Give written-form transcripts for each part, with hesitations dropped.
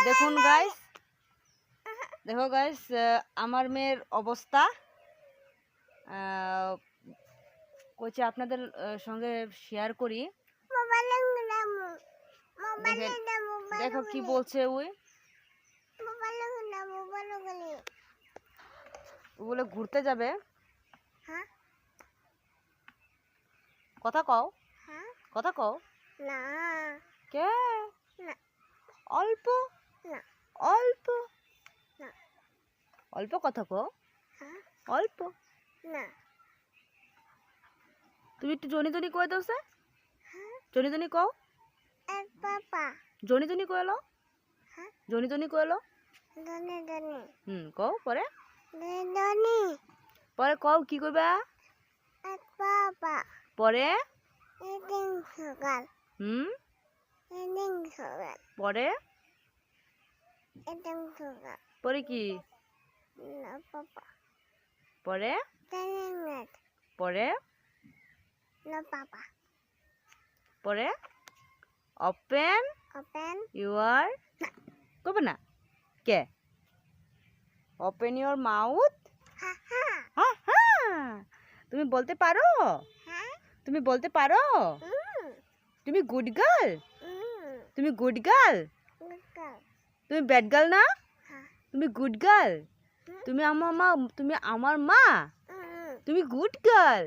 দেখুন গাইস, দেখো গাইস, আমার মেয়ের অবস্থা কইছে আপনাদের সঙ্গে শেয়ার করি। দেখো কি বলছে ওই, বলে ঘুরতে যাবে। কথা কও, কথা কও না কে না অল্প না অল্প না অল্প কথা কও, অল্প না। তুমি একটু জনি জনি কয়ে দাও সে, জনি জনি কও, এক পাপা জনি জনি কয়েলো, জনি জনি কয়েলো, দনি দনি কও পরে, দনি পরে কও কি কইবা, এক পাপা পরে এদিন সকাল এদিন সকাল পরে এদিন সকাল পরে কি না পাপা পরে তেলেঙ্গাত পরে না পাপা পরে ওপেন ওপেন ইউর, কবে না কে, ওপেন ইউর মাউথ। হা হা হ্যাঁ হ্যাঁ, তুমি বলতে পারো, হ্যাঁ তুমি বলতে পারো, তুমি গুড গার্ল, তুমি গুড গার্ল, গুড তুমি ব্যাড গার্ল না, হ্যাঁ তুমি গুড গার্ল, তুমি আমার মা, তুমি আমার মা, তুমি গুড গার্ল।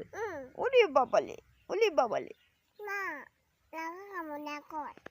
ওরে বাবালে, ওরে বাবালে। না না মনে কর।